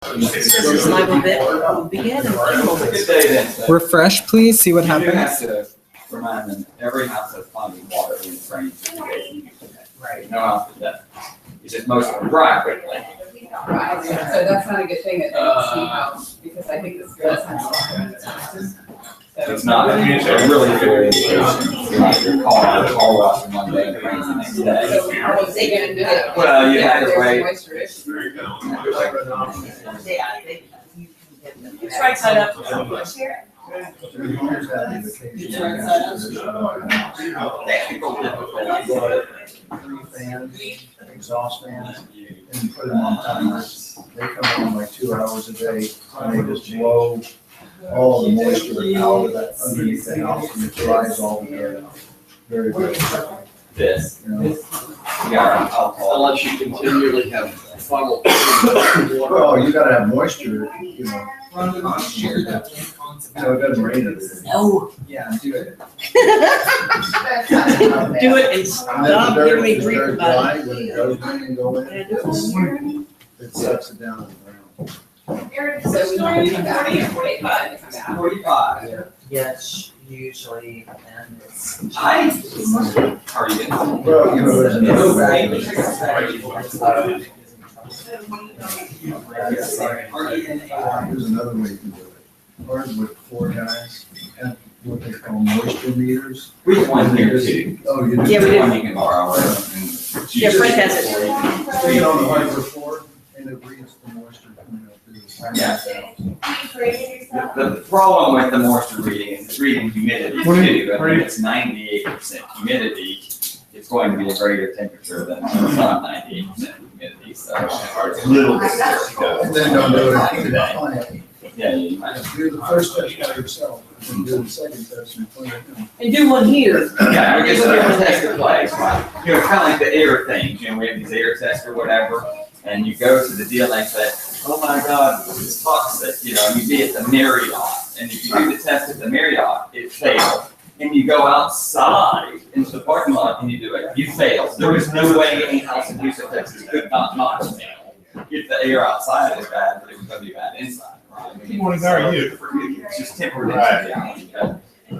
It's just a little bit will begin in a few moments. Good day then. So Refresh, please. See what you do happens. have to remind them, every house has plumbing, water, and drains. Right. No house does that. It's just most of them dry quickly. Right, so that's not a good thing at the steam house, because I think this girl's has. It's not, it's a really good indication. It's like your car wash in one day and rains the next day. So what's they gonna do? Well, you have to There's wait. moisture issue. Yeah, you can get them. Right side up. Technical difficulties. 3 fans, exhaust fans, and you put them on timers. They come on like 2 hours a day, and they just blow all the moisture out of that underneath the house, and it dries all the air out. Very, very quickly, This. you know. Yeah, alcohol. Unless you continually have a funnel. Well, you gotta have moisture, you know. So it doesn't rain every day. No. Yeah, do it. Do it and And stop then giving me the grief dirt about it. dry, when it does rain and go in, Can I do it one year? it sucks it down to the ground. So we need to come back at 45 to come back. 45. Yes, usually, and it's. Are you getting? Well, you know, there's another way. There's another way you can do it. Ours with 4 guys have what they call moisture meters. We have one here too. Oh, you do? Yeah, we do. One you can borrow. Yeah, Frank has it. So you know, the Viper 4, and it reads the moisture coming up through the. Yeah. The problem with the moisture reading is it's reading humidity too. And when it's 98% humidity, it's going to be a greater temperature than when it's not 98% humidity. So it's a little bit scary. And then don't do it in the plant. Yeah, you might. Do the first test by yourself, and do the second test in front of him. And do one here. Yeah, we're just gonna test the place. You know, kind of like the air things, you know, we have these air tests or whatever, and you go to the deal and they say, oh my God, this is toxic, you know, you be at the Marriott, and if you do the test at the Marriott, it failed. And you go outside into the parking lot and you do it, you fail. There is no way any house in Houston, Texas could not fail. If the air outside is bad, but it was gonna be bad inside, right? Good morning, how are you? It's just temporary.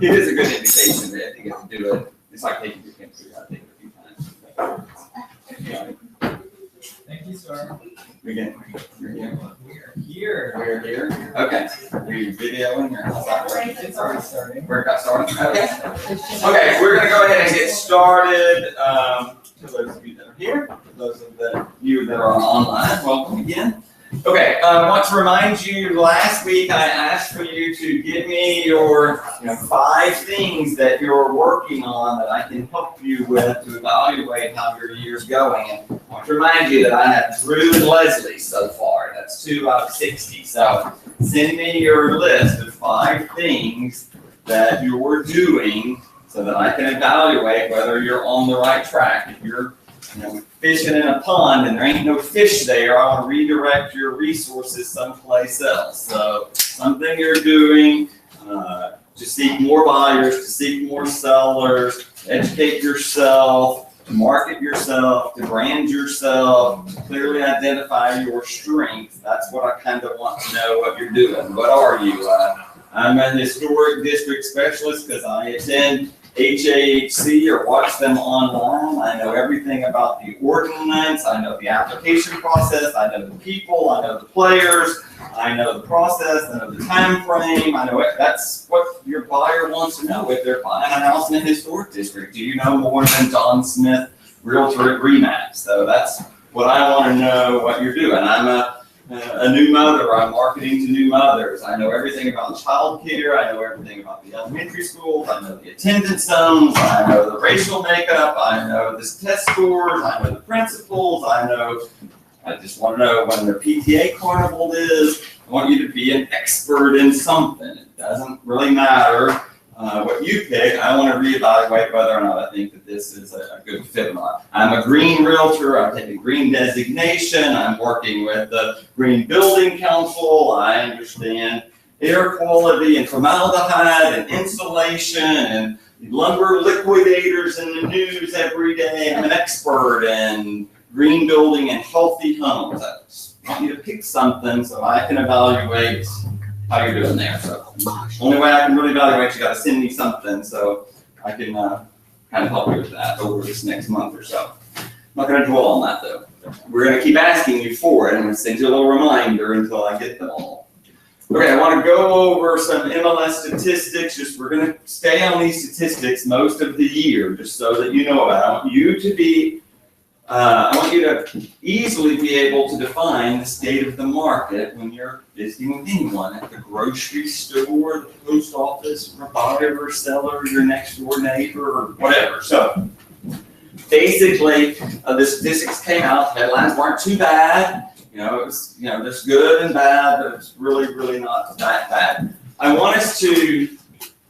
It is a good indication that you get to do it. It's like taking your temperature, I think, a few times. Thank you, sir. Again, you're here. Here. We're here. Okay. Are you videoing or how's that working? It's already starting. We're got started. Okay. Okay, we're gonna go ahead and get started. To those of you that are here, to those of you that are online, welcome again. Okay, I want to remind you, last week I asked for you to give me your 5 things that you're working on that I can help you with to evaluate how your year's going. And I want to remind you that I have Drew and Leslie so far. That's 2 out of 60. So send me your list of 5 things that you're doing so that I can evaluate whether you're on the right track. If you're fishing in a pond and there ain't no fish there, I want to redirect your resources someplace else. So something you're doing to seek more buyers, to seek more sellers, to educate yourself, to market yourself, to brand yourself, to clearly identify your strengths. That's what I kind of want to know what you're doing. What are you? I'm an historic district specialist because I attend HAHC or watch them online. I know everything about the ordinance. I know the application process. I know the people. I know the players. I know the process. I know the time frame. I know it. That's what your buyer wants to know if they're buying a house in a historic district. Do you know more than John Smith, realtor at RE/MAX? So that's what I want to know what you're doing. I'm a new mother. I'm marketing to new mothers. I know everything about childcare. I know everything about the elementary schools. I know the attendance zones. I know the racial makeup. I know the test scores. I know the principals. I just want to know when their PTA carnival is. I want you to be an expert in something. It doesn't really matter what you pick. I want to reevaluate whether or not I think that this is a good fit or not. I'm a green realtor. I'm taking green designation. I'm working with the Green Building Council. I understand air quality and formaldehyde and insulation and lumber liquidators in the news every day. I'm an expert in green building and healthy homes. That's I want you to pick something so I can evaluate how you're doing there. So only way I can really evaluate, you gotta send me something so I can kind of help you with that over this next month or so. I'm not gonna dwell on that though. We're gonna keep asking you for it. I'm gonna send you a little reminder until I get them all. Okay, I want to go over some MLS statistics. We're going to stay on these statistics most of the year, just so that you know about it. I want you to easily be able to define the state of the market when you're visiting with anyone at the grocery store, the post office, or buyer or seller, your next door neighbor, or whatever. So basically, the statistics came out. Headlines weren't too bad. It was, there's good and bad, but it's really, really not that bad. I want us to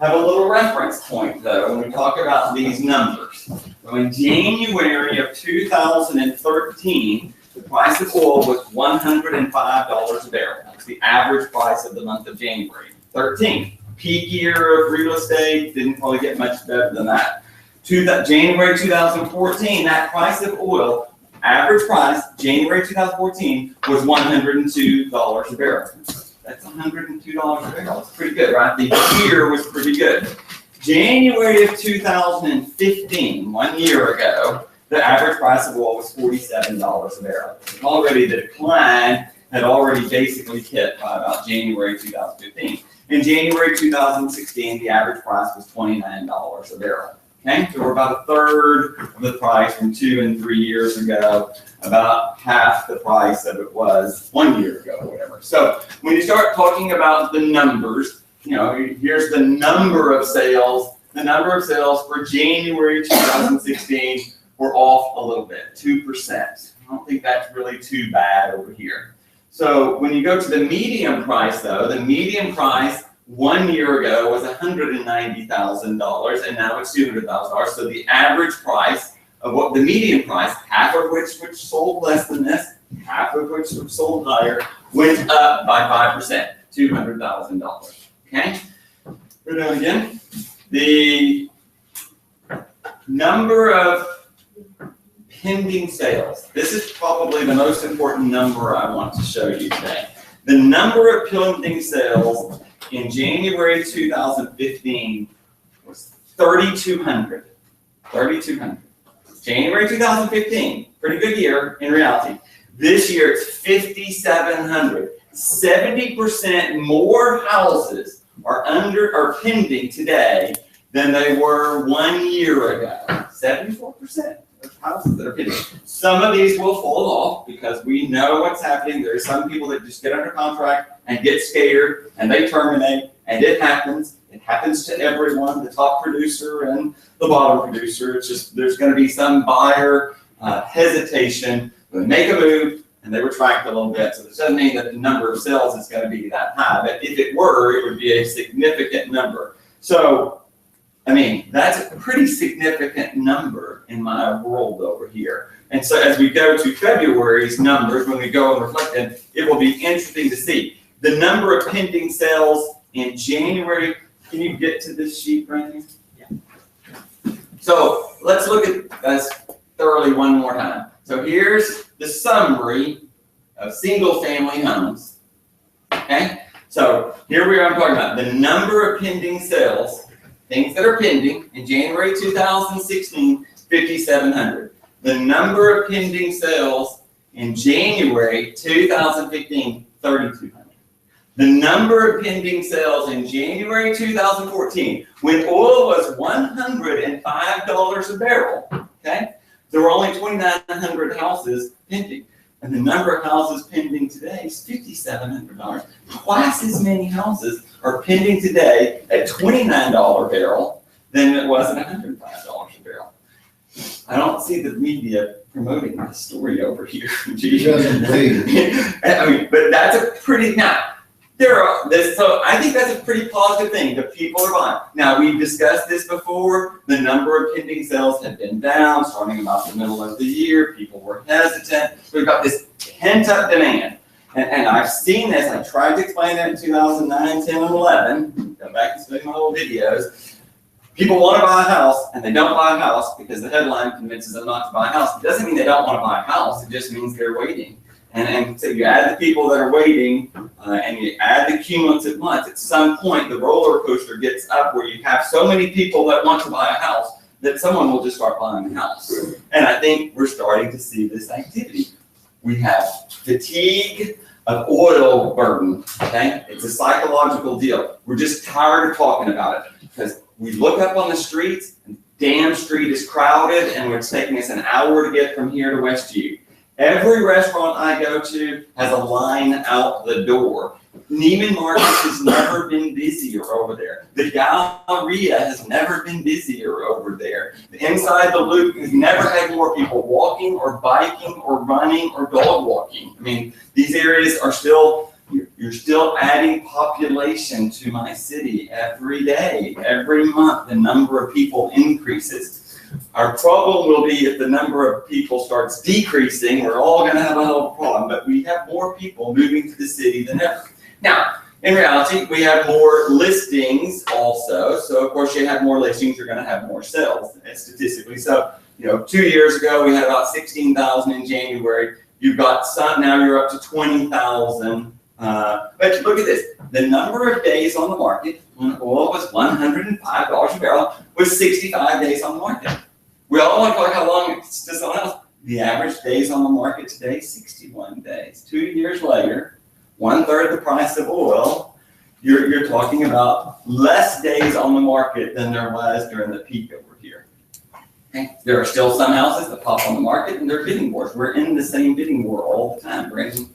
have a little reference point, though, when we talk about these numbers. So in January of 2013, the price of oil was $105 a barrel. That's the average price of the month of January. 13, peak year of real estate, didn't probably get much better than that. January 2014, that price of oil, average price, January 2014, was $102 a barrel. That's $102 a barrel. It's pretty good, right? The year was pretty good. January of 2015, 1 year ago, the average price of oil was $47 a barrel. Already the decline had already basically hit by about January 2015. In January 2016, the average price was $29 a barrel. Okay, so we're about a third of the price from 2 and 3 years ago, about half the price of it was 1 year ago, or whatever. So when you start talking about the numbers, here's the number of sales. The number of sales for January 2016 were off a little bit, 2%. I don't think that's really too bad over here. So when you go to the median price, though, the median price 1 year ago was $190,000, and now it's $200,000. So the average price of what the median price, half of which sold less than this, half of which sold higher, went up by 5%, $200,000. Okay, we're doing again. The number of pending sales. This is probably the most important number I want to show you today. The number of pending sales in January 2015 was 3,200. 3,200. January 2015, pretty good year in reality. This year it's 5,700. 70% more houses are pending today than they were 1 year ago. 74% of houses that are pending. Some of these will fall off because we know what's happening. There are some people that just get under contract and get scared and they terminate, and it happens. It happens to everyone, the top producer and the bottom producer. It's just there's going to be some buyer hesitation. They make a move and they retract a little bit. So this doesn't mean that the number of sales is going to be that high, but if it were, it would be a significant number. So, that's a pretty significant number in my world over here. And so as we go to February's numbers, when we go and reflect them, it will be interesting to see. The number of pending sales in January, can you get to this sheet right here? Yeah. So let's look at this thoroughly one more time. So here's the summary of single family homes. Okay? So here we are, I'm talking about the number of pending sales, things that are pending in January 2016, 5,700. The number of pending sales in January 2015, 3,200. The number of pending sales in January 2014, when oil was $105 a barrel, okay? There were only 2,900 houses pending. And the number of houses pending today is $5,700. Twice as many houses are pending today at $29 a barrel than it was at $105 a barrel. I don't see the media promoting this story over here. But that's a pretty, so I think that's a pretty positive thing. The people are buying. Now, we've discussed this before. The number of pending sales had been down starting about the middle of the year. People were hesitant. We've got this pent-up demand. And I've seen this. I tried to explain it in 2009, 10, and 11. Go back and study my old videos. People want to buy a house, and they don't buy a house because the headline convinces them not to buy a house. It doesn't mean they don't want to buy a house. It just means they're waiting. And so you add the people that are waiting, and you add the cumulative months. At some point, the roller coaster gets up where you have so many people that want to buy a house that someone will just start buying a house. And I think we're starting to see this activity. We have fatigue of oil burden, okay? It's a psychological deal. We're just tired of talking about it because we look up on the streets and damn street is crowded and it's taking us an hour to get from here to Westview. Every restaurant I go to has a line out the door. Neiman Marcus has never been busier over there. The Galleria has never been busier over there. Inside the Loop has never had more people walking or biking or running or dog walking. I mean, these areas are still, you're still adding population to my city every day, every month. The number of people increases. Our problem will be if the number of people starts decreasing, we're all going to have a hell of a problem, but we have more people moving to the city than ever. Now, in reality, we have more listings also. So, of course, you have more listings, you're going to have more sales statistically. So, 2 years ago, we had about 16,000 in January. You've got some, now you're up to 20,000. But look at this. The number of days on the market when oil was $105 a barrel was 65 days on the market. We all want to talk how long it's to someone else. The average days on the market today, 61 days. 2 years later, 1/3 the price of oil, you're talking about less days on the market than there was during the peak over here. Okay? There are still some houses that pop on the market and they're bidding wars. We're in the same bidding war all the time, Brandon.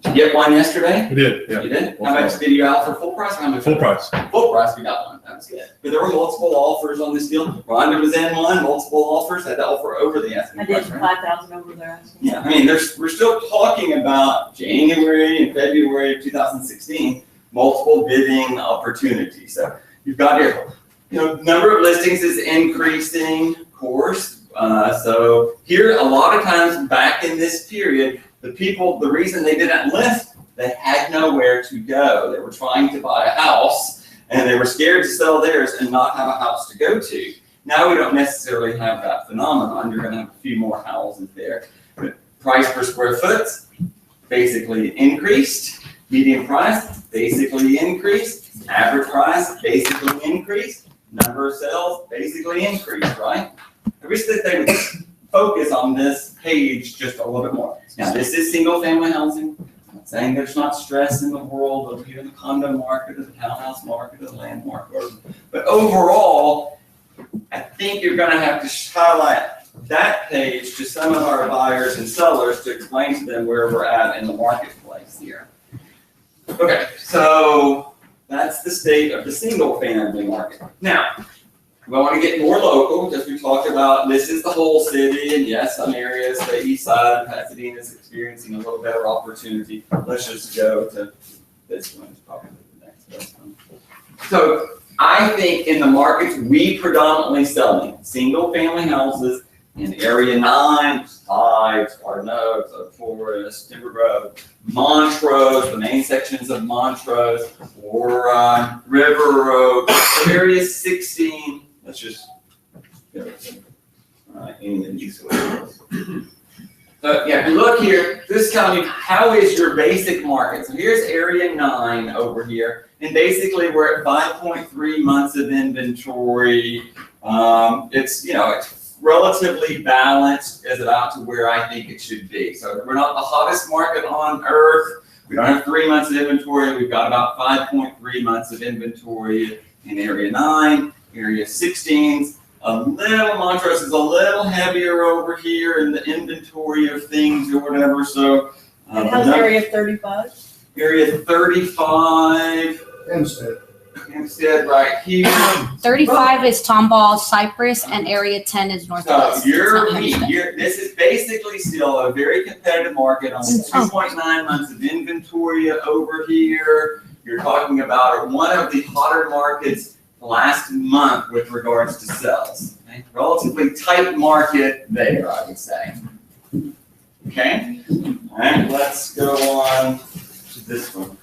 Did you get one yesterday? We did, yeah. You did? How much did you out for full price? How much? Full price. Full price, we got one. That was good. But there were multiple offers on this deal. Rhonda was in one, multiple offers, had to offer over the asking I did price. 5,000 over there. Yeah, I mean, we're still talking about January and February of 2016, multiple bidding opportunities. So you've got here, number of listings is increasing, of course. So here, a lot of times back in this period, the reason they didn't list, they had nowhere to go. They were trying to buy a house and they were scared to sell theirs and not have a house to go to. Now we don't necessarily have that phenomenon. You're going to have a few more houses there. But price per square foot basically increased. Median price basically increased. Average price basically increased. Number of sales basically increased, right? I wish that they would focus on this page just a little bit more. Now, this is single family housing. I'm not saying there's not stress in the world over here in the condo market or the townhouse market or the land market. But overall, I think you're going to have to highlight that page to some of our buyers and sellers to explain to them where we're at in the marketplace here. Okay, so that's the state of the single family market. Now, we want to get more local because we talked about this is the whole city, and yes, some areas, the east side of Pasadena is experiencing a little better opportunity. Let's just go to this one, it's probably the next best one. So I think in the markets we predominantly sell in single family houses in Area 9, Heights, Garden Oaks, Oak Forest, Timber Grove, Montrose, the main sections of Montrose, or River Road, Area 16. Let's just go any of these ways. So yeah, if you look here, this is telling you how is your basic market. So here's Area 9 over here, and basically we're at 5.3 months of inventory. It's relatively balanced as about to where I think it should be. So we're not the hottest market on earth. We don't have 3 months of inventory. We've got about 5.3 months of inventory in Area 9. Area 16's Montrose is a little heavier over here in the inventory of things or whatever. So, And how's Area 35? Area 35. Instead, right here. 35 is Tomball, Cypress, and Area 10 is Northwest. So this is basically still a very competitive market on 2.9 months of inventory over here. You're talking about one of the hotter markets last month with regards to sales. Okay? Relatively tight market there, I would say. Okay? All right, let's go on to this one.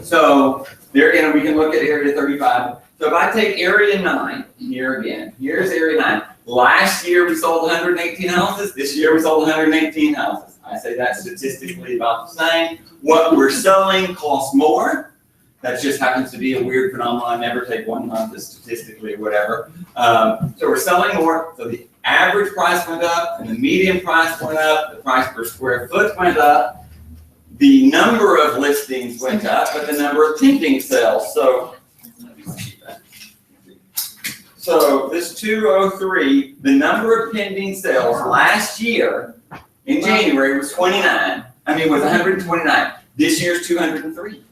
So there we can look at Area 35. So if I take Area 9 here again, here's Area 9. Last year we sold 118 houses. This year we sold 118 houses. I say that's statistically about the same. What we're selling costs more. That just happens to be a weird phenomenon. Never take 1 month as statistically or whatever. So we're selling more. So the average price went up and the median price went up. The price per square foot went up. The number of listings went up, but the number of pending sales. So this 203, the number of pending sales last year in January was 129. This year's 203.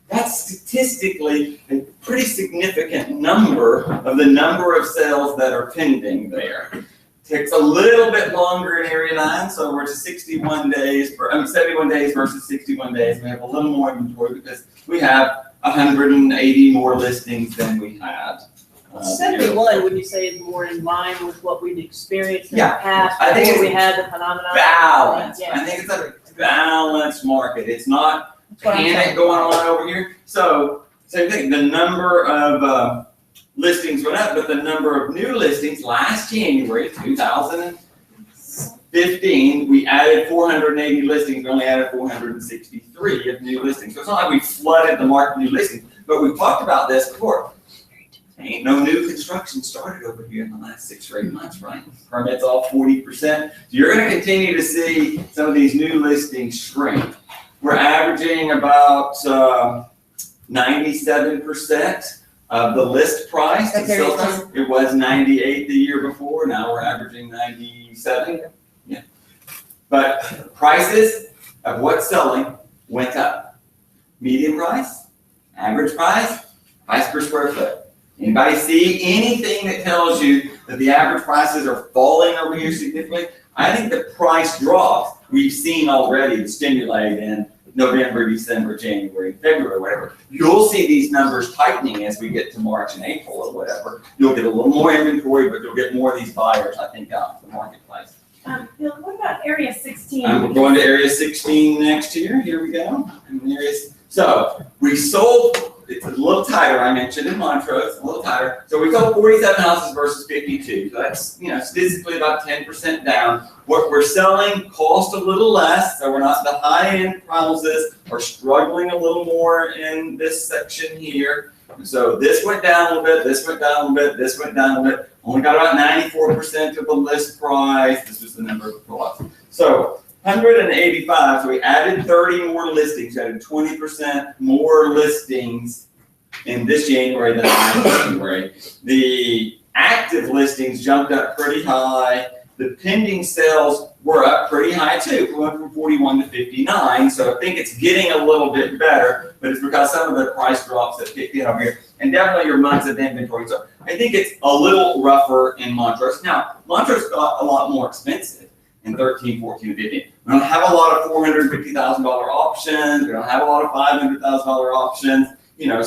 That's statistically a pretty significant number of the number of sales that are pending there. Takes a little bit longer in Area 9, so we're to 71 days, 71 days versus 61 days. We have a little more inventory because we have 180 more listings than we had. 71, would you say, is more in line with what we've experienced in the past? I think before it's we had the phenomenon. Balanced. Yeah. I think it's a balanced market. It's not That's what I'm panic saying. going on over here. So same thing. The number of listings went up, but the number of new listings last January 2015, we added 480 listings. We only added 463 of new listings. So it's not like we flooded the market with new listings, but we've talked about this before. Ain't no new construction started over here in the last 6 or 8 months, right? Permits off 40%. So you're going to continue to see some of these new listings shrink. We're averaging about 97% of the list price. That's very low. It was 98 the year before. Now we're averaging 97. Yeah. But prices of what's selling went up. Median price, average price, price per square foot. Anybody see anything that tells you that the average prices are falling over here significantly? I think the price drops we've seen already to stimulate in November, December, January, February, whatever. You'll see these numbers tightening as we get to March and April or whatever. You'll get a little more inventory, but you'll get more of these buyers, I think, out in the marketplace. Bill, what about Area 16? We're going to Area 16 next year. Here we go. So we sold, it's a little tighter, I mentioned in Montrose, a little tighter. So we sold 47 houses versus 52. So that's, statistically about 10% down. What we're selling cost a little less. So we're not, the high-end houses are struggling a little more in this section here. So this went down a little bit, this went down a little bit, this went down a little bit. Only got about 94% of the list price. This was the number of plots. So 185, so we added 30 more listings, we added 20% more listings in this January than last January. The active listings jumped up pretty high. The pending sales were up pretty high too. We went from 41 to 59, so I think it's getting a little bit better, but it's because some of the price drops that kicked in over here. And definitely your months of inventory. So I think it's a little rougher in Montrose. Now, Montrose got a lot more expensive in 13, 14, and 15. We don't have a lot of $450,000 options. We don't have a lot of $500,000 options.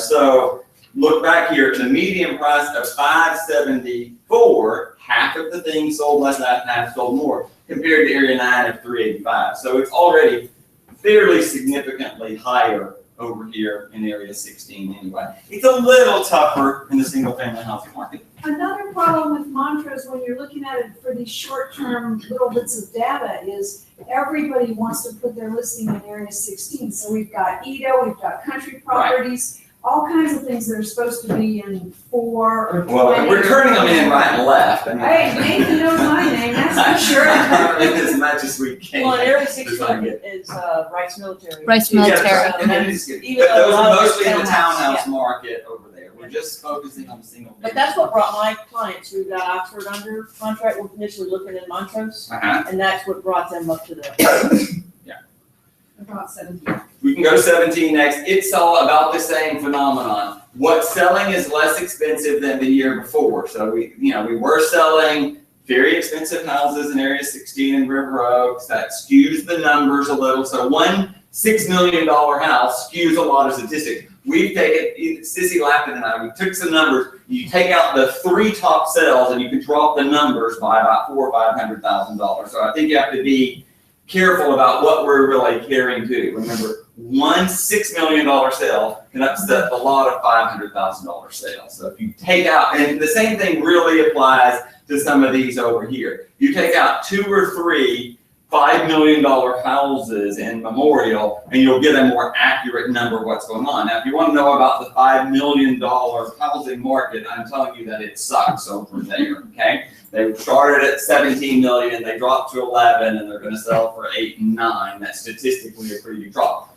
So look back here, the median price of 574, half of the things sold less than half sold more, compared to Area 9 of 385. So it's already fairly significantly higher over here in Area 16 anyway. It's a little tougher in the single family housing market. Another problem with Montrose when you're looking at it for these short-term little bits of data is everybody wants to put their listing in Area 16. So we've got Edo, we've got country properties, all kinds of things that are supposed to be in 4 or 20. Well, we're turning them in right and left. Hey, Nathan knows my name, that's for sure. As much as we can. Well, Area 16 is Rice Military. Rice Military. Yeah, and it is good. Even But though a those lot are of it's mostly in the townhouse, townhouse market over there. We're just focusing on single. But that's what brought my clients who got Oxford under contract were initially looking in Montrose, and that's what brought them up to the. About 17. We can go to 17 next. It's all about the same phenomenon. What's selling is less expensive than the year before. So we were selling very expensive houses in Area 16 in River Oaks. That skews the numbers a little. So one $6 million house skews a lot of statistics. We've taken, Sissy Lappin and I, we took some numbers. You take out the 3 top sales and you can drop the numbers by about $400,000 or $500,000. So I think you have to be careful about what we're really carrying to. Remember, one $6 million sale can upset a lot of $500,000 sales. So if you take out, and the same thing really applies to some of these over here. You take out 2 or 3 $5 million houses in Memorial, and you'll get a more accurate number of what's going on. Now, if you want to know about the $5 million housing market, I'm telling you that it sucks over there, okay? They started at 17 million, they dropped to 11, and they're going to sell for 8 and 9. That's statistically a pretty big drop.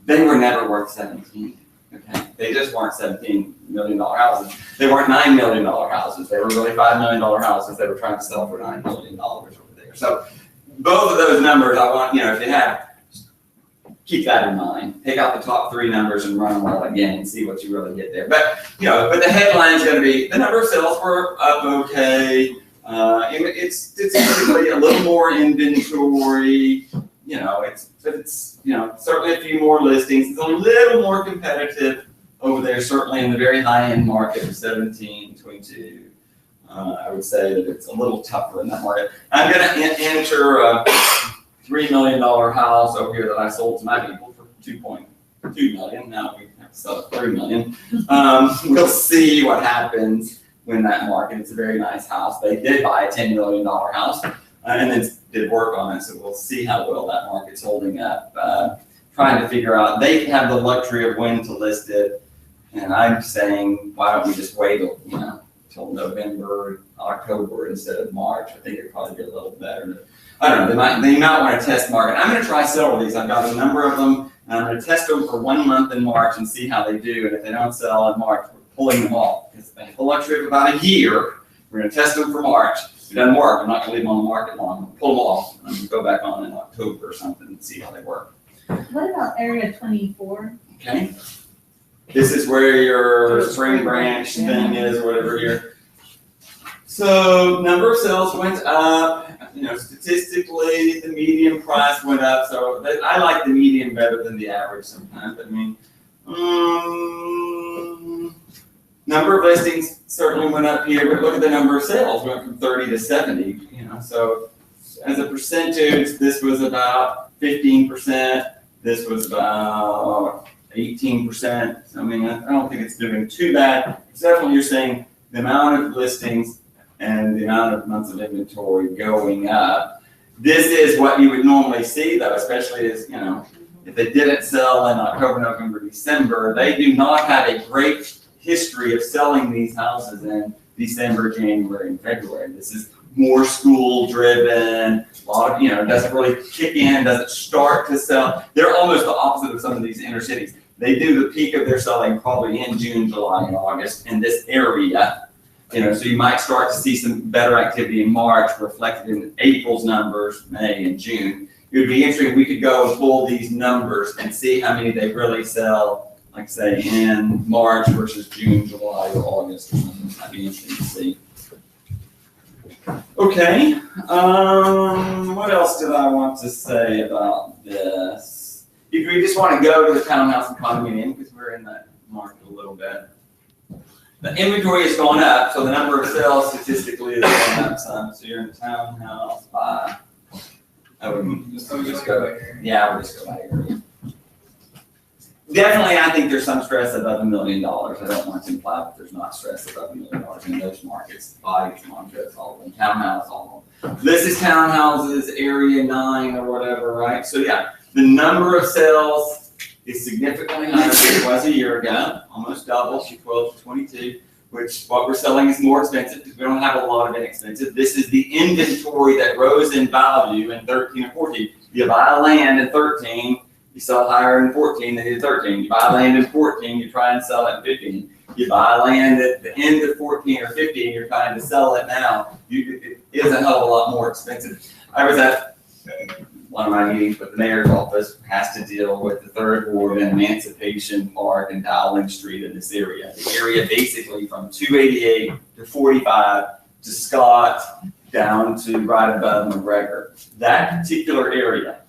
They were never worth 17, okay? They just weren't $17 million houses. They weren't $9 million houses. They were really $5 million houses. They were trying to sell for $9 million over there. So both of those numbers, I want, if you have, keep that in mind. Take out the top 3 numbers and run them all again and see what you really get there. But, but the headline is going to be, the number of sales were up okay. It's typically a little more inventory, it's certainly a few more listings. It's a little more competitive over there, certainly in the very high-end market of 17, 22. I would say that it's a little tougher in that market. I'm going to enter a $3 million house over here that I sold to my people for $2.2 million. Now we have to sell it for $3 million. We'll see what happens when that market. It's a very nice house. They did buy a $10 million house and then did work on it. So we'll see how well that market's holding up. Trying to figure out, they have the luxury of when to list it. And I'm saying, why don't we just wait till November, October instead of March? I think it'd probably be a little better. I don't know, they might want to test market. I'm going to try several of these. I've got a number of them, and I'm going to test them for 1 month in March and see how they do. And if they don't sell in March, we're pulling them off. Because they have the luxury of about a year. We're going to test them for March. If it doesn't work, I'm not going to leave them on the market long. We'll pull them off, and I'm going to go back on in October or something and see how they work. What about area 24? Okay. This is where your spring branch thing is, or whatever here. So number of sales went up. Statistically, the median price went up. So I like the median better than the average sometimes. Number of listings certainly went up here, but look at the number of sales. Went from 30 to 70. So as a percentage, this was about 15%. This was about 18%. I don't think it's doing too bad. Except when you're saying the amount of listings and the amount of months of inventory going up. This is what you would normally see, though, especially as, if they didn't sell in October, November, December, they do not have a great history of selling these houses in December, January, and February. This is more school-driven, a lot of, it doesn't really kick in, doesn't start to sell. They're almost the opposite of some of these inner cities. They do the peak of their selling probably in June, July, and August in this area. So you might start to see some better activity in March reflected in April's numbers, May and June. It would be interesting if we could go and pull these numbers and see how many they really sell, like say in March versus June, July, or August. That'd be interesting to see. Okay, what else did I want to say about this? If we just want to go to the townhouse and condominium, because we're in that market a little bit. The inventory is going up, so the number of sales statistically is going up some. So you're in a townhouse by, we'll just go by area. Definitely, I think there's some stress above $1 million. I don't want to imply that there's not stress above $1 million in those markets. Bodies, Montrose, all of them. Townhouse, all of them. This is townhouses, area 9 or whatever, right? So yeah, the number of sales is significantly higher than it was a year ago, almost double, 12 to 22, which what we're selling is more expensive because we don't have a lot of inexpensive. This is the inventory that rose in value in 13 or 14. You buy land in 13, you sell higher in 14 than in 13. You buy land in 14, you try and sell it in 15. You buy land at the end of 14 or 15, you're trying to sell it now. It is a hell of a lot more expensive. I was at one of my meetings with the mayor's office, has to deal with the 3rd Ward and Emancipation Park and Dowling Street in this area. The area basically from 288 to 45 to Scott down to right above McGregor. That particular area,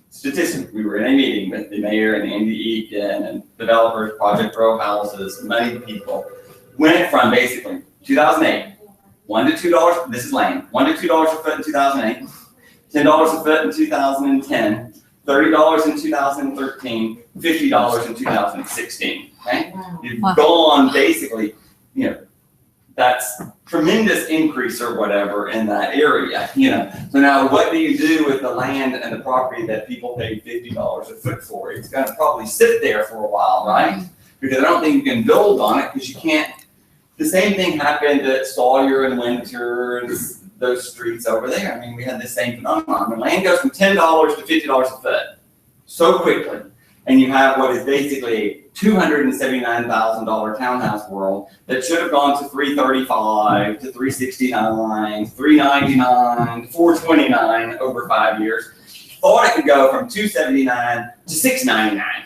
statistically, we were in a meeting with the mayor and Andy Eakin and developers, Project Row Houses, money people, went from basically 2008, $1 to $2, this is land, $1 to $2 a foot in 2008, $10 a foot in 2010, $30 $30 in 2013, $50 in 2016, okay? You've Wow. gone basically, that's tremendous increase or whatever in that area, So now what do you do with the land and the property that people paid $50 a foot for? It's gonna probably sit there for a while, right? Because I don't think you can build on it because you can't. The same thing happened at Sawyer and Winter and those streets over there. I mean, we had the same phenomenon. The land goes from $10 to $50 a foot so quickly. And you have what is basically a $279,000 townhouse world that should have gone to $335 to $369, $399 to $429 over 5 years. Thought it could go from $279 to $699.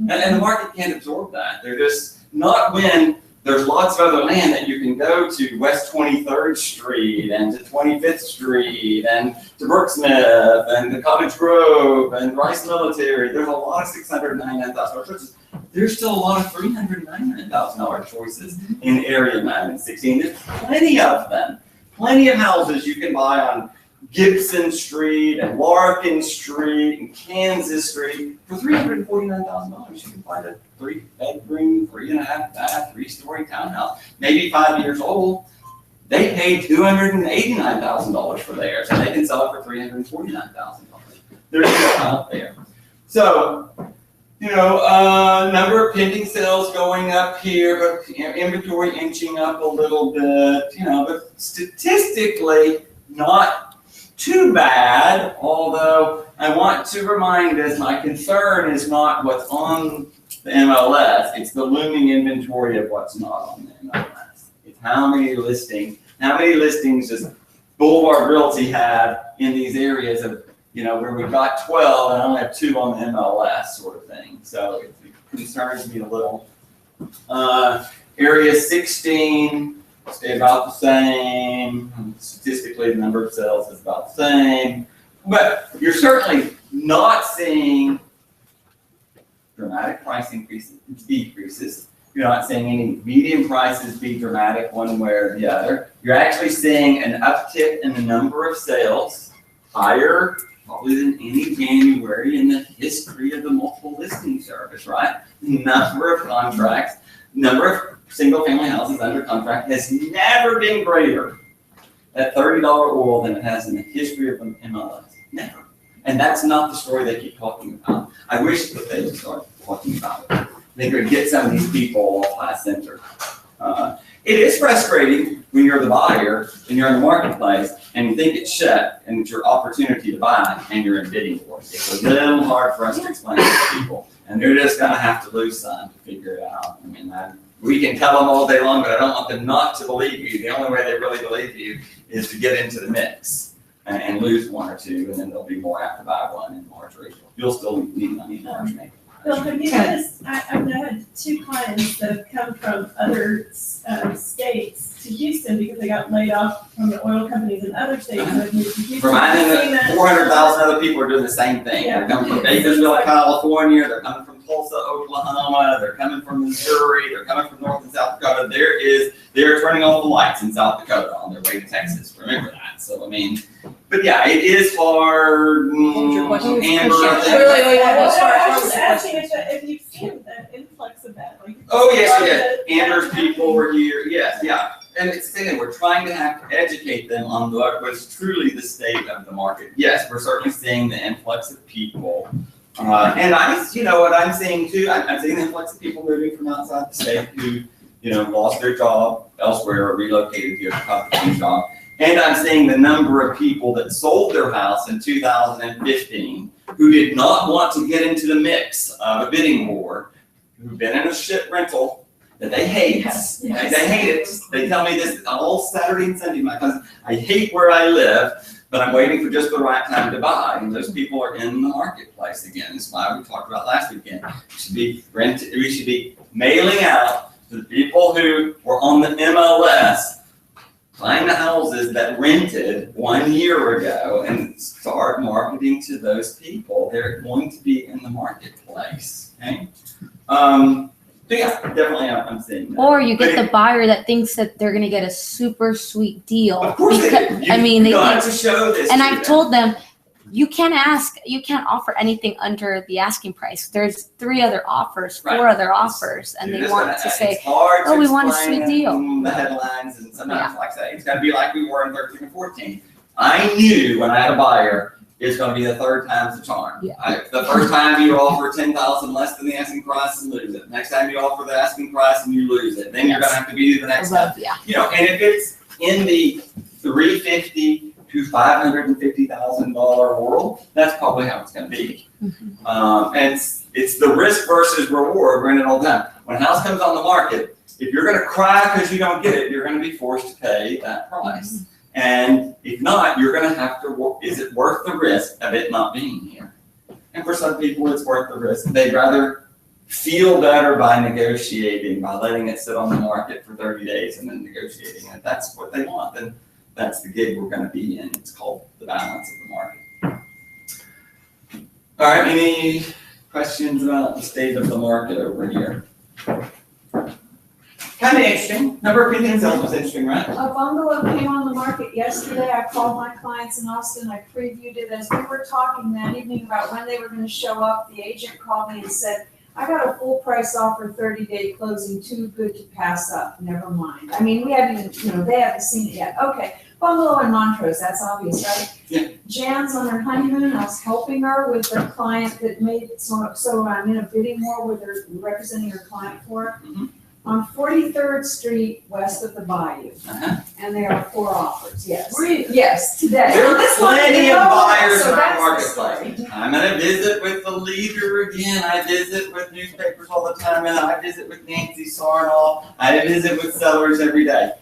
And the market can't absorb that. They're just not when there's lots of other land that you can go to West 23rd Street and to 25th Street and to Brooksmith and to Cottage Grove and Rice Military. There's a lot of $699,000 choices. There's still a lot of $399,000 choices in area 9 and 16. There's plenty of them. Plenty of houses you can buy on Gibson Street and Larkin Street and Kansas Street for $349,000. You can find a 3-bedroom, 3.5 bath, 3-story townhouse, maybe 5 years old. They paid $289,000 for theirs, and they can sell it for $349,000. They're still out there. So, number of pending sales going up here, but inventory inching up a little bit. But statistically not too bad, although I want to remind us my concern is not what's on the MLS, it's the looming inventory of what's not on the MLS. It's how many listings does Boulevard Realty have in these areas of, where we've got 12 and I only have 2 on the MLS sort of thing. So it concerns me a little. Area 16, stay about the same. Statistically, the number of sales is about the same. But you're certainly not seeing dramatic price decreases. You're not seeing any median prices be dramatic one way or the other. You're actually seeing an uptick in the number of sales, higher probably than any January in the history of the multiple listing service, right? The number of contracts, number of single-family houses under contract has never been greater at $30 oil than it has in the history of the MLS. Never. And that's not the story they keep talking about. I wish that they would start talking about it. They could get some of these people off high center. It is frustrating when you're the buyer and you're in the marketplace and you think it's shut and it's your opportunity to buy and you're in bidding war. It's a little hard for us to explain to people. And they're just going to have to lose some to figure it out. I mean, we can tell them all day long, but I don't want them not to believe you. The only way they really believe you is to get into the mix and lose 1 or 2, and then they'll be more apt to buy one in March or April. You'll still need money in March, maybe. Bill, have you noticed, I've had 2 clients that have come from other states to Houston because they got laid off from the oil companies in other states and have moved to Houston. Reminding that 400,000 other people are doing the same thing. Yeah. They're coming from Bakersville, California. They're coming from Tulsa, Oklahoma. They're coming from Missouri. They're coming from North and South Dakota. They're turning off the lights in South Dakota on their way to Texas. Remember that. So, but yeah, it is hard. What was your question? Amber, I was asking if you've seen the influx of that. Oh, yes. Amber's people were here. Yes, yeah. And it's the thing, we're trying to have to educate them on what is truly the state of the market. Yes, we're certainly seeing the influx of people. And what I'm seeing too, I'm seeing the influx of people moving from outside the state who, lost their job elsewhere or relocated here to have a new job. And I'm seeing the number of people that sold their house in 2015 who did not want to get into the mix of a bidding war, who've been in a shit rental that they hate. Yes. They hate it. They tell me this all Saturday and Sunday. My cousin, I hate where I live, but I'm waiting for just the right time to buy. And those people are in the marketplace again. That's why we talked about last weekend. We should be mailing out to the people who were on the MLS, buying the houses that rented 1 year ago, and start marketing to those people. They're going to be in the marketplace. Okay. So yeah, definitely I'm seeing that. Or you get the buyer that thinks that they're gonna get a super sweet deal. Of course they do. They to show this. and to I've them. told them, you can't offer anything under the asking price. There's 3 other offers, 4 other offers, and they want to say, it's hard to oh, we want a explain sweet deal. in the headlines, and sometimes, like I say, it's gonna be like we were in 13 and 14. I knew when I had a buyer, it's gonna be the 3rd time's the charm. Yeah. The first time you offer 10,000 less than the asking price and lose it. Next time you offer the asking price and you lose it. Then you're gonna have to be the next time. Yeah. You know, and if it's in the $350,000 to $550,000 world, that's probably how it's gonna be. And it's the risk versus reward. We're in it all the time. When a house comes on the market, if you're gonna cry because you don't get it, you're gonna be forced to pay that price. And if not, you're gonna have to, is it worth the risk of it not being here? And for some people, it's worth the risk. They'd rather feel better by negotiating, by letting it sit on the market for 30 days and then negotiating. And if that's what they want, then that's the gig we're gonna be in. It's called the balance of the market. All right, any questions about the state of the market over here? Kind of interesting. Number of pending sales was interesting, right? A bungalow came on the market yesterday. I called my clients in Austin. I previewed it as we were talking that evening about when they were gonna show up. The agent called me and said, I got a full price offer, 30-day closing, too good to pass up. Never mind. I mean, we haven't even, they haven't seen it yet. Okay, bungalow in Montrose, that's obvious, right? Yeah. Jan's on her honeymoon. I was helping her with a client that made it so I'm in a bidding war with her, representing her client for her. Mhm. On 43rd Street, west of the Bayou. And there are 4 offers, yes. Really? Yes, today. There are plenty of buyers So in our that's the marketplace. story. I'm gonna visit with the leader again. I visit with newspapers all the time, and I visit with Nancy Sarnall. I visit with sellers every day.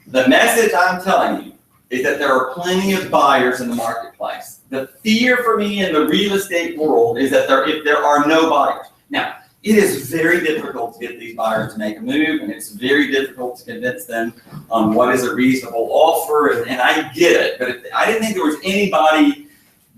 The message I'm telling you is that there are plenty of buyers in the marketplace. The fear for me in the real estate world is that if there are no buyers. Now, it is very difficult to get these buyers to make a move, and it's very difficult to convince them on what is a reasonable offer, and I get it. But if I didn't think there was anybody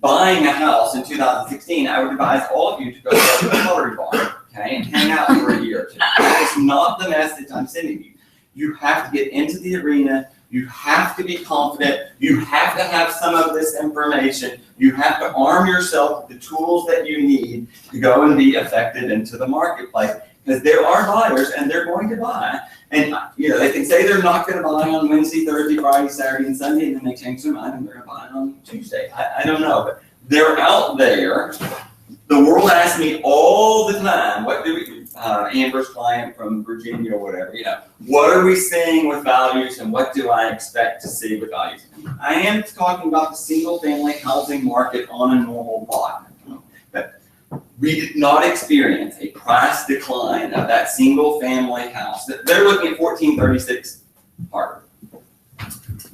buying a house in 2016, I would advise all of you to go to a Pottery Barn, okay, and hang out for a year or two. That is not the message I'm sending you. You have to get into the arena. You have to be confident. You have to have some of this information. You have to arm yourself with the tools that you need to go and be effective into the marketplace. Because there are buyers and they're going to buy. And they can say they're not going to buy on Wednesday, Thursday, Friday, Saturday, and Sunday, and then they change their mind and they're going to buy on Tuesday. I don't know, but they're out there. The world asks me all the time, what do we do? Amber's client from Virginia or whatever, what are we seeing with values and what do I expect to see with values? I am talking about the single family housing market on a normal block. But we did not experience a price decline of that single family house. They're looking at 1436 Harvard.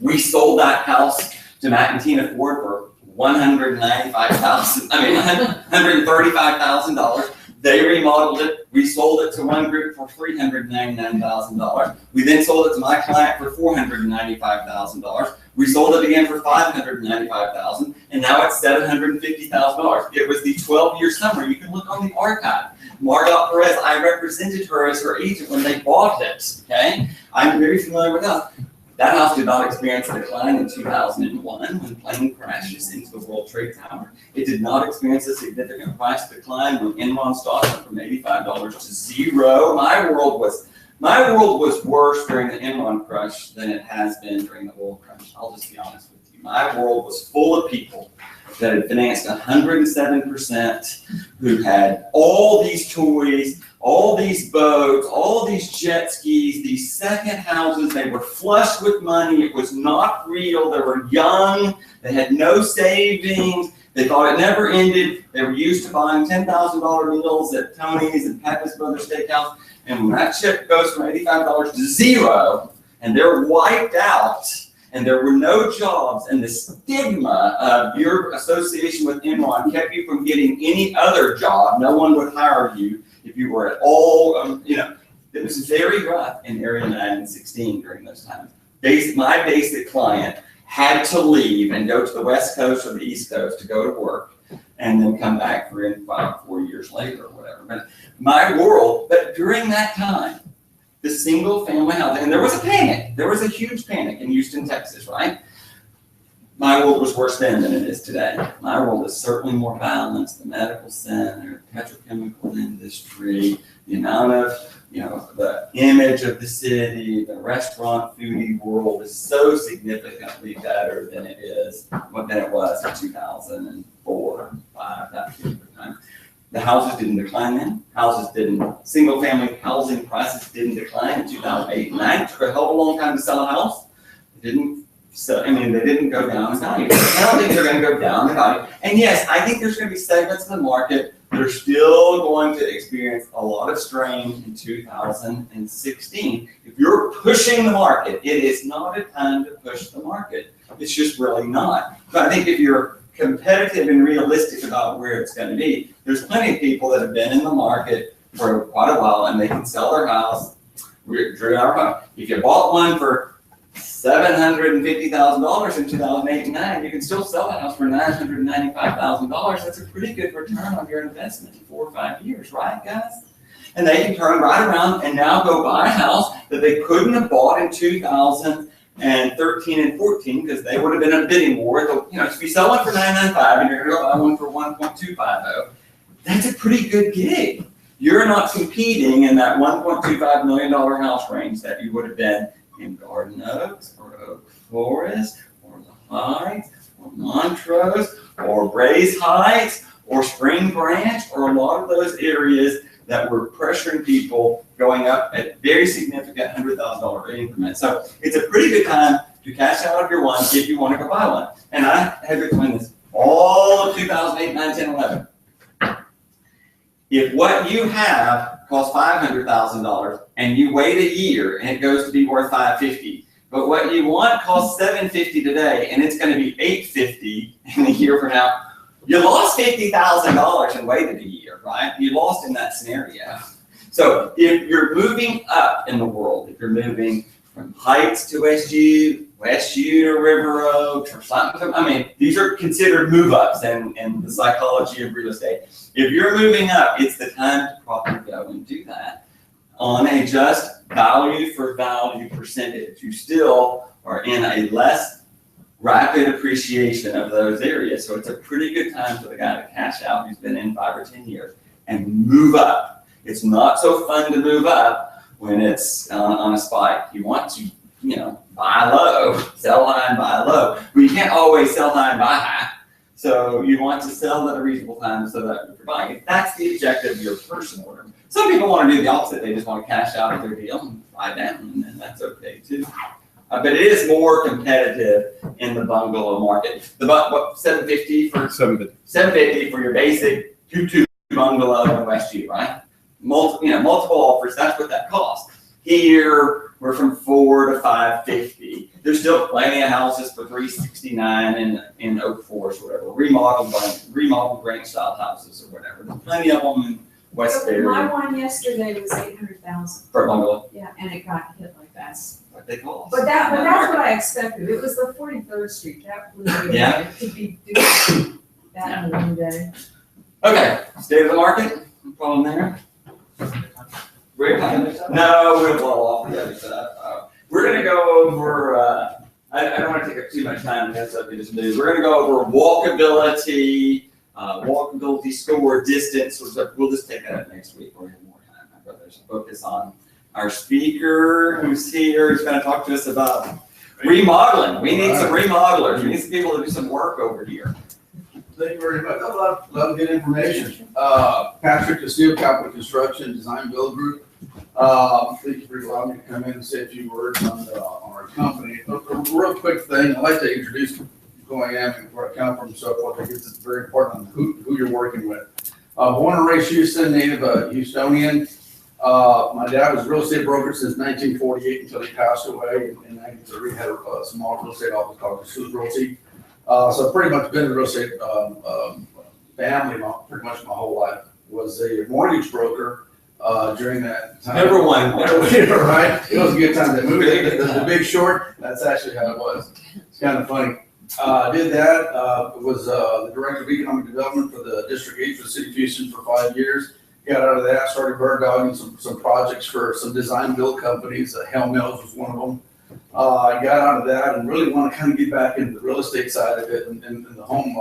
We sold that house to Matt and Tina Ford for $135,000. They remodeled it. We sold it to one group for $399,000. We then sold it to my client for $495,000. We sold it again for $595,000, and now it's $750,000. It was the 12-year summer. You can look on the archive. Margot Perez, I represented her as her agent when they bought it. Okay, I'm very familiar with that. That house did not experience a decline in 2001 when plane crashes into the World Trade Tower. It did not experience a significant price decline when Enron stock went from $85 to $0. My world was worse during the Enron crash than it has been during the oil crash. I'll just be honest with you. My world was full of people that had financed 107%, who had all these toys, all these boats, all these jet skis, these second houses. They were flush with money. It was not real. They were young. They had no savings. They thought it never ended. They were used to buying $10,000 meals at Tony's and Pappas Brothers Steakhouse. And when that check goes from $85 to $0, and they're wiped out, and there were no jobs, and the stigma of your association with Enron kept you from getting any other job. No one would hire you if you were at all, it was very rough in Area 9 and 16 during those times. My basic client had to leave and go to the West Coast or the East Coast to go to work and then come back 3 and 4 years later or whatever. But but during that time, the single family housing, and there was a panic. There was a huge panic in Houston, Texas, right? my world was worse then than it is today. My world is certainly more balanced. The medical center, petrochemical industry, the amount of, the image of the city, the restaurant foodie world is so significantly better than it was in 2004, 5, that period of time. The houses didn't decline then. Single family housing prices didn't decline in 2008 and 2009. It took a hell of a long time to sell a house. It didn't. So, they didn't go down in value. I don't think they're going to go down in value. And yes, I think there's going to be segments of the market that are still going to experience a lot of strain in 2016. If you're pushing the market, it is not a time to push the market. It's just really not. But I think if you're competitive and realistic about where it's going to be, there's plenty of people that have been in the market for quite a while and they can sell their house. If you bought one for $750,000 in 2008 and 2009, you can still sell the house for $995,000. That's a pretty good return on your investment in 4 or 5 years, right, guys? And they can turn right around and now go buy a house that they couldn't have bought in 2013 and 14 because they would have been in a bidding war. If you sell one for $995 and you're going to go buy one for $1.250, that's a pretty good gig. You're not competing in that $1.25 million house range that you would have been in Garden Oaks or Oak Forest or the Heights or Montrose or Braes Heights or Spring Branch or a lot of those areas that were pressuring people going up at very significant $100,000 rate increments. So it's a pretty good time to cash out of your one if you want to go buy one. And I had to explain this all of 2008, 9, 10, 11. If what you have costs $500,000 and you wait a year and it goes to be worth $550, but what you want costs $750 today and it's going to be $850 in a year from now, you lost $50,000 and waited a year, right? You lost in that scenario. So if you're moving up in the world, if you're moving from Heights to Westview to River Oaks or something, these are considered move-ups in the psychology of real estate. If you're moving up, it's the time to probably go and do that on a just value for value percentage. You still are in a less rapid appreciation of those areas. So it's a pretty good time for the guy to cash out who's been in 5 or 10 years and move up. It's not so fun to move up when it's on a spike. You want to, buy low, sell high and buy low. But you can't always sell high and buy high. So you want to sell at a reasonable time so that if you're buying it, that's the objective of your personal order. Some people want to do the opposite. They just want to cash out of their deal and buy down, and that's okay too. But it is more competitive in the bungalow market. What, $750 for $750 for your basic 2-2 bungalow in Westview, right? Multiple offers. That's what that costs. Here we're from $400 to $550. There's still plenty of houses for $369 in Oak Forest or whatever. Remodeled ranch style houses or whatever. There's plenty of them in West Bay. My one yesterday was $800,000. For a bungalow. Yeah, and it got hit like that. What they cost. But that's what I expected. It was the 43rd Street. That was it could be doing that in one day. Okay, state of the market. No problem there. No, we'll blow off the other side. We're going to go over, I don't want to take up too much time on this, we just do. We're going to go over walkability, walkability score, distance. We'll just take that up next week. We'll have more time. I'd rather focus on our speaker who's here. He's going to talk to us about remodeling. We need some remodelers. We need some people to do some work over here. Thank you very much. A lot of good information. Patrick Castillo, Capital Construction Design Build Group. Thank you for allowing me to come in and say a few words on our company. A real quick thing, I'd like to introduce who I am and where I come from and so forth. I think it's very important on who you're working with. Born and raised Houston, native Houstonian. My dad was a real estate broker since 1948 until he passed away in 1993. Had a small real estate office called Pursuit Realty. So pretty much been a real estate family pretty much my whole life. Was a mortgage broker during that time. Number one. Right? It was a good time. That movie, the Big Short, that's actually how it was. It's kind of funny. Did that, was the director of economic development for the District 8 for the City of Houston for 5 years. Got out of that, started bird dogging some projects for some design build companies. Hell Mills was one of them. I got out of that and really want to kind of get back into the real estate side of it and the home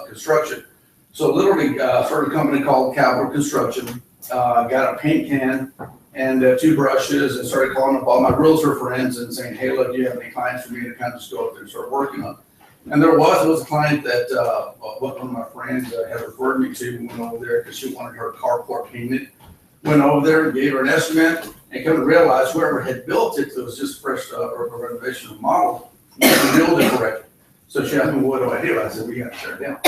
construction. So literally started a company called Capital Construction. Got a paint can and 2 brushes and started calling up all my realtor friends and saying, hey, look, do you have any clients for me to kind of just go up there and start working on? And there was a client that one of my friends had referred me to, went over there because she wanted her carport painted. Went over there and gave her an estimate and come to realize whoever had built it, it was just fresh renovation of model, didn't build it correctly. So she asked me, what do I do? I said, we got to tear it down.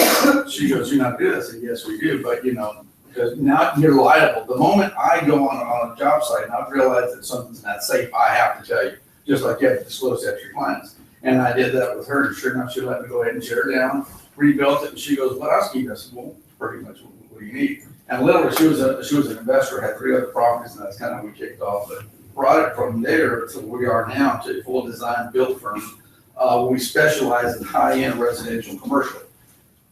She goes, you not do that? I said, yes, we do. But because now you're liable. The moment I go on a job site and I realize that something's not safe, I have to tell you, just like you have to disclose that to your clients. And I did that with her, and sure enough, she let me go ahead and tear it down, rebuilt it, and she goes, what else do you need? I said, well, pretty much what do you need? And literally, she was an investor, had 3 other properties, and that's kind of how we kicked off. But brought it from there to where we are now, to a full design build firm. We specialize in high-end residential and commercial.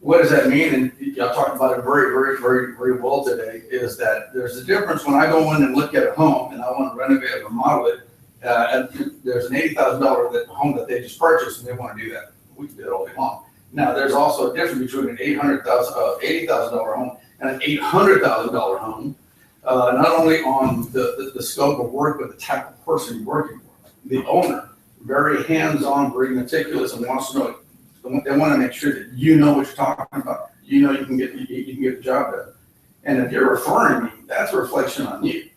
What does that mean? And y'all talked about it very, very, very, very well today, is that there's a difference when I go in and look at a home and I want to renovate or remodel it. And there's an $80,000 home that they just purchased and they want to do that. We can do it all day long. Now, there's also a difference between an $80,000 home and an $800,000 home. Not only on the scope of work, but the type of person you're working for. The owner, very hands-on, very meticulous, and wants to know. They want to make sure that you know what you're talking about. You can get the job done. And if you're referring me, that's a reflection on you.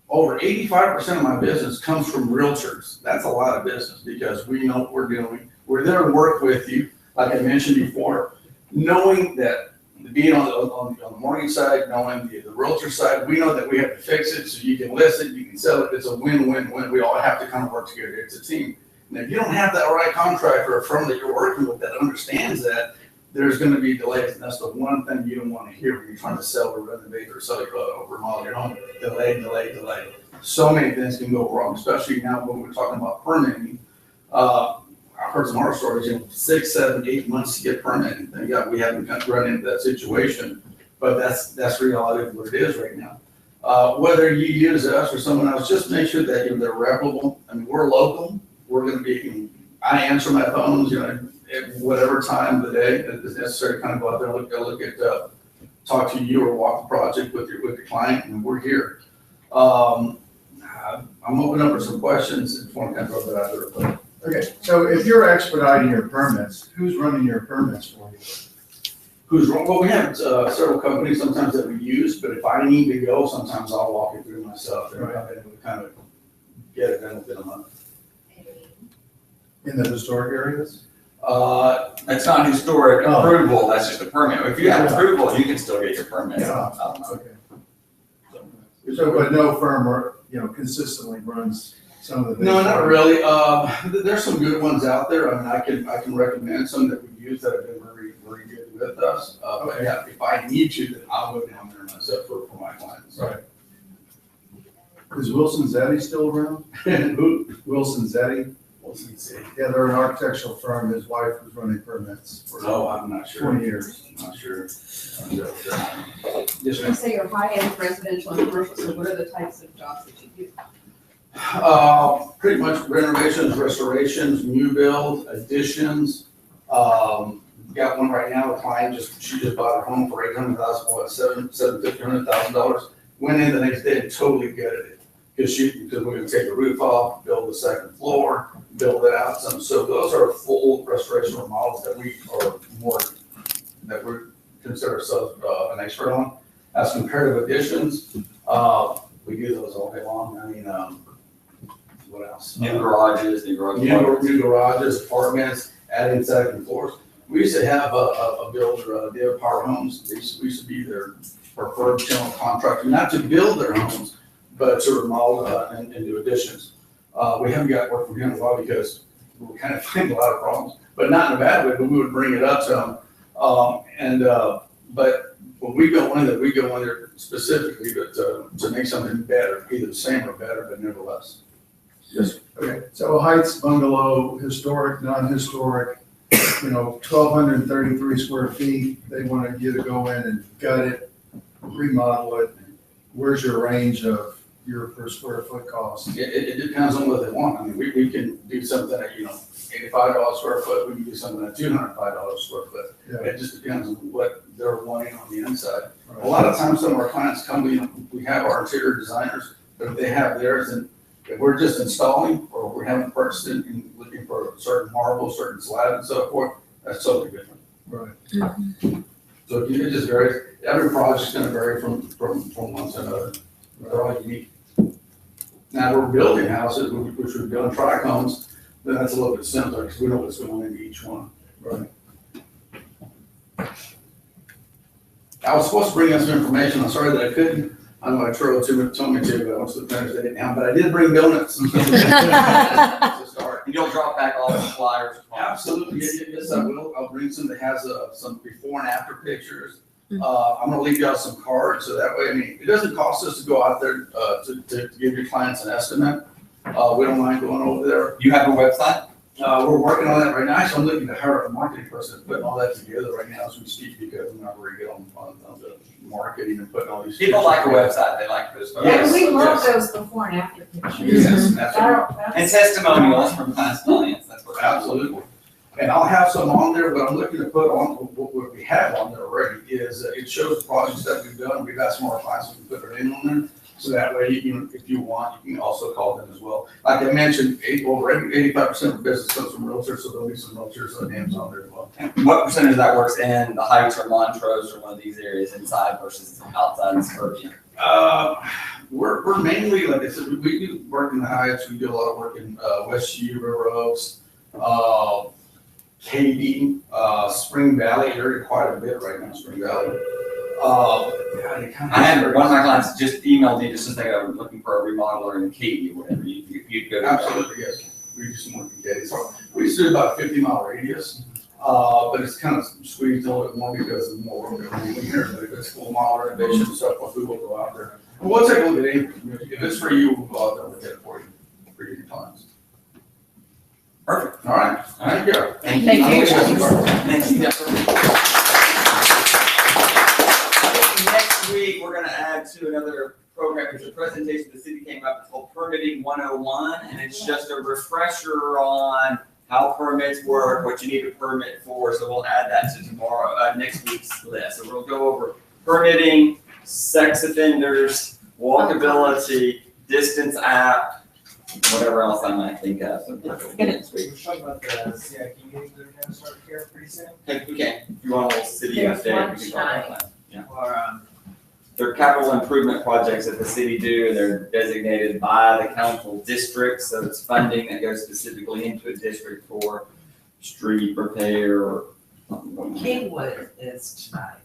Over 85% of my business comes from realtors. That's a lot of business because we know what we're doing. We're there to work with you, like I mentioned before, knowing that being on the mortgage side, knowing the realtor side, we know that we have to fix it so you can list it, you can sell it. It's a win-win-win. We all have to kind of work together. It's a team. And if you don't have that right contractor or firm that you're working with that understands that, there's going to be delays. And that's the one thing you don't want to hear when you're trying to sell or renovate or sell or remodel your home. Delay. So many things can go wrong, especially now when we're talking about permitting. I've heard some horror stories, 6, 7, 8 months to get permitted. Thank God we haven't run into that situation, but that's reality of what it is right now. Whether you use us or someone else, just make sure that they're reputable. I mean, we're local. We're going to be, I answer my phones, at whatever time of the day it's necessary to kind of go out there and look at, talk to you or walk the project with your client, and we're here. I'm open up for some questions if you want to kind of throw that out there. Okay, so if you're expediting your permits, who's running your permits for you? Who's wrong? Well, we have several companies sometimes that we use, but if I need to go, sometimes I'll walk it through myself and kind of get it done within a month. In the historic areas? That's not historic approval, that's just a permit. If you have approval, you can still get your permit. Yeah. I don't know. Okay. So, but no firm, consistently runs some of the things? No, not really. There's some good ones out there. I mean, I can recommend some that we use that have been very, very good with us. But yeah, if I need to, then I'll go down there myself for my clients. Right. Is Wilson Zetti still around? Who? Wilson Zetti? Yeah, they're an architectural firm. His wife was running permits for I'm not sure. 20 years. I'm not sure. You say you're high-end residential and commercial, so what are the types of jobs that you do? Pretty much renovations, restorations, new build, additions. Got one right now, a client she just bought her home for $800,000. Went in the next day and totally gutted it. Because we're gonna take the roof off, build the second floor, build it out some. So those are full restoration remodels that we consider ourselves an expert on. As compared to additions, we do those all day long. I mean, what else? New garages, new garages, apartments, adding second floors. We used to have a builder, their Power Homes. We used to be their preferred general contractor, not to build their homes, but to remodel and do additions. We haven't got work from him in a while because we kind of find a lot of problems, but not in a bad way, but we would bring it up to him. But when we go in there specifically to make something better, either the same or better, but nevertheless. Yes. Okay. So Heights bungalow, historic, non-historic, 1,233 square feet. They want you to go in and gut it, remodel it. Where's your range of your per square foot cost? It depends on what they want. I mean, we can do something at, $85 square foot, we can do something at $205 square foot. Yeah. It just depends on what they're wanting on the inside. A Right. lot of times, some of our clients come, we have our interior designers, but if they have theirs, and if we're just installing, or we haven't purchased it and looking for certain marble, certain slab and so forth, that's totally different. Right. So it just varies. Every project's gonna vary from one to another. They're all unique. Now, we're building houses, which we've done trichomes, then that's a little bit simpler, because we know what's going into each one. Right. I was supposed to bring us some information, I'm sorry that I couldn't. I know I told me to, but I went to the finish it now, but I did bring donuts. To start. And you'll drop back all the flyers. Absolutely, yes, I will. I'll bring some that has some before and after pictures. I'm gonna leave you out some cards, so that way, I mean, it doesn't cost us to go out there to give your clients an estimate. We don't mind going over there. You have a website? We're working on that right now. Actually, I'm looking to hire a marketing person, putting all that together right now as we speak, because I'm not very good on the marketing and putting all these. People like a website, they like those photos. Yes, We love yes. those before and after pictures. Yes, that's right. And testimonials from past clients, that's what. Absolutely. And I'll have some on there, but I'm looking to put on, what we have on there already is, it shows the projects that we've done. We've got some more clients we can put their name on there. So that way, if you want, you can also call them as well. Like I mentioned, over 85% of business comes from realtors, so there'll be some realtors' names on there as well. What percentage of that works in the Heights or Montrose or one of these areas inside versus outside the suburbia? We're mainly, like I said, we do work in the Heights. We do a lot of work in West U, River Oaks, Katy, Spring Valley area, quite a bit right now, Spring Valley. I had one of my clients just emailed me just to say I'm looking for a remodeler in Katy or whatever. You'd go to. Absolutely, yes. We do some work in Katy. So we used to do about a 50-mile radius, but it's kind of squeezed a little bit more because of more work that we here. But if it's full mile renovation and stuff, we will go out there. But we'll take a look at anything. If it's for you, we'll go out there and look at it for your clients. Perfect. All right. Thank you. Thank you. Thank you. Next week, we're gonna add to another program. There's a presentation the city came up with called Permitting 101, and it's just a refresher on how permits work, what you need a permit for. So we'll add that to next week's list. So we'll go over permitting, sex offenders, walkability, distance app, whatever else I might think of. So next week. We're talking about the CIP meetings that are gonna start here pretty soon. Okay, if you want a little city There's update, one we can talk about that. Or, They're capital improvement projects that the city do. They're designated by the council district, so it's funding that goes specifically into a district for street repair or something. Kingwood is tonight.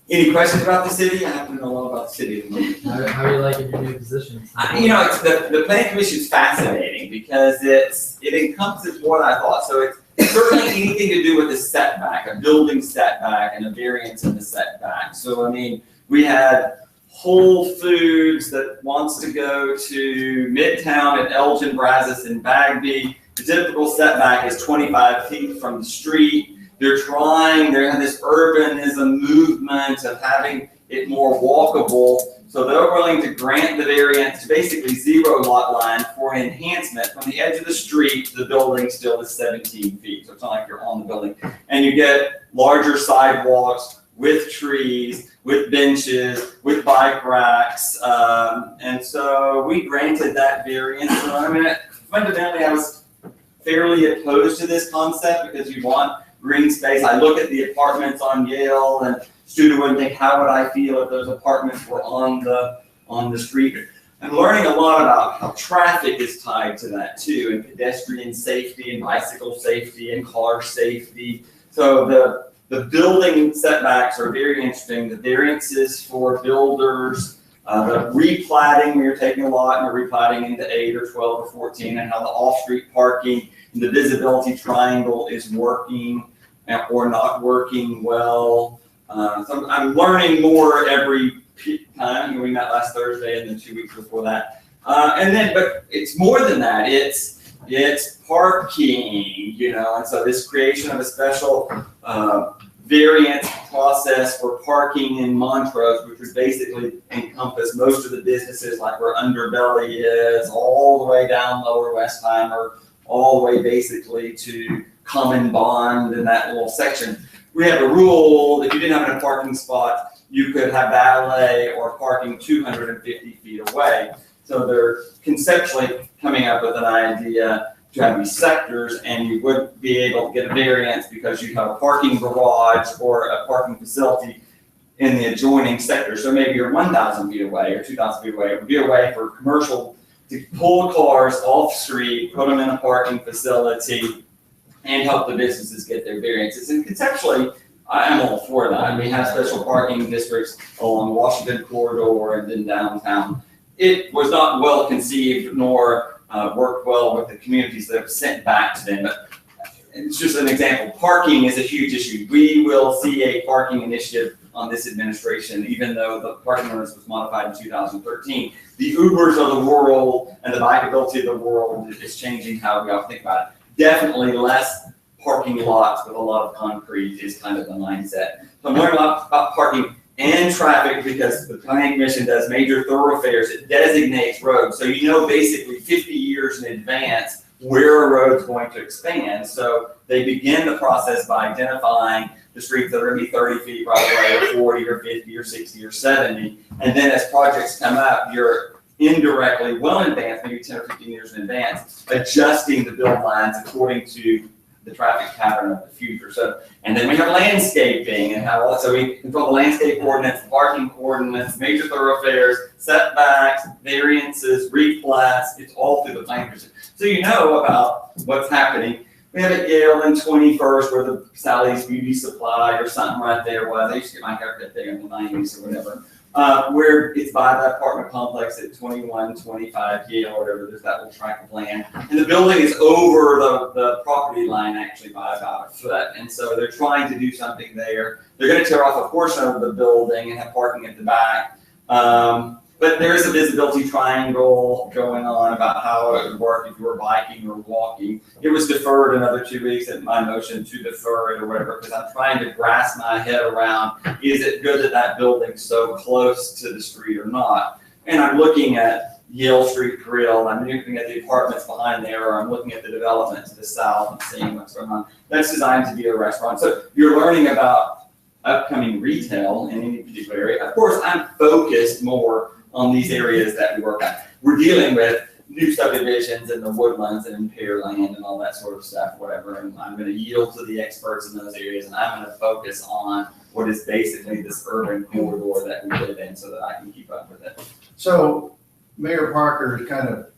Any questions about the city? I happen to know a lot about the city at the moment. how are you liking your new position? It's the planning commission is fascinating because it encompasses more than I thought. So it's certainly anything to do with a setback, a building setback, and a variance in the setback. So I mean, we had Whole Foods that wants to go to Midtown at Elgin, Brazos, and Bagby. The typical setback is 25 feet from the street. They have this urbanism movement of having it more walkable. So they're willing to grant the variance to basically zero lot line for an enhancement from the edge of the street to the building still is 17 feet. So it's not like you're on the building. And you get larger sidewalks with trees, with benches, with bike racks. And so we granted that variance. So, I mean, fundamentally, I was fairly opposed to this concept because you want green space. I look at the apartments on Yale and Studewood and think, how would I feel if those apartments were on the street? I'm learning a lot about how traffic is tied to that too, and pedestrian safety and bicycle safety and car safety. So the building setbacks are very interesting. The variances for builders, the replatting, when you're taking a lot and you're replatting into 8 or 12 or 14, and how the off-street parking and the visibility triangle is working or not working well. So I'm learning more every time. We met last Thursday and then 2 weeks before that. But it's more than that. It's parking, and so this creation of a special variance process for parking in Montrose, which would basically encompass most of the businesses, like where Underbelly is, all the way down Lower Westheimer, all the way basically to Common Bond in that little section. We have a rule that if you didn't have a parking spot, you could have valet or parking 250 feet away. So they're conceptually coming up with an idea to have these sectors, and you would be able to get a variance because you have a parking garage or a parking facility in the adjoining sector. So maybe you're 1,000 feet away or 2,000 feet away. It would be a way for commercial to pull cars off street, put them in a parking facility, and help the businesses get their variances. And conceptually, I'm all for that. We have special parking districts along Washington corridor and then downtown. It was not well conceived nor worked well with the communities that have sent back to them. But it's just an example. Parking is a huge issue. We will see a parking initiative on this administration, even though the parking ordinance was modified in 2013. The Ubers of the world and the bikeability of the world is changing how we all think about it. Definitely less parking lots with a lot of concrete is kind of the mindset. So I'm learning a lot about parking and traffic because the Planning Commission does major thoroughfares. It designates roads. So you know basically 50 years in advance where a road's going to expand. So they begin the process by identifying the streets that are going to be 30 feet right away, or 40 or 50 or 60 or 70. And then as projects come up, you're indirectly, well in advance, maybe 10 or 15 years in advance, adjusting the build lines according to the traffic pattern of the future. So, and then we have landscaping and how, so we control the landscape coordinates, parking coordinates, major thoroughfares, setbacks, variances, replats. It's all through the planning commission. So you know about what's happening. We have at Yale and 21st where the Sally's Beauty Supply or something right there was. I used to get my haircut there in the 90s or whatever. Where it's by that apartment complex at 2125 Yale or whatever, there's that little tract of land. And the building is over the property line actually by about a foot. And so they're trying to do something there. They're going to tear off a portion of the building and have parking at the back. But there is a visibility triangle going on about how it would work if you were biking or walking. It was deferred another 2 weeks at my motion to defer it or whatever, because I'm trying to grasp my head around, is it good that that building's so close to the street or not? And I'm looking at Yale Street Grill, I'm looking at the apartments behind there, or I'm looking at the development to the south and seeing what's going on. That's designed to be a restaurant. So you're learning about upcoming retail in any particular area. Of course, I'm focused more on these areas that we work on. We're dealing with new subdivisions in the woodlands and in Pearland and all that sort of stuff, whatever. And I'm going to yield to the experts in those areas, and I'm going to focus on what is basically this urban corridor that we live in so that I can keep up with it. So Mayor Parker kind of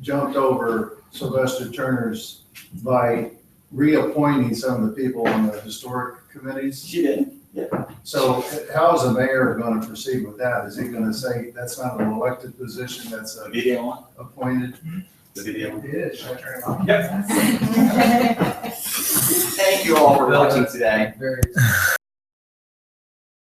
jumped over Sylvester Turner's by reappointing some of the people on the historic committees. She did. Yeah. So how is the mayor going to proceed with that? Is he going to say that's not an elected position, that's a Video on. appointed? The video. It is. Should I turn it on? Yep. Thank you all for watching today. Very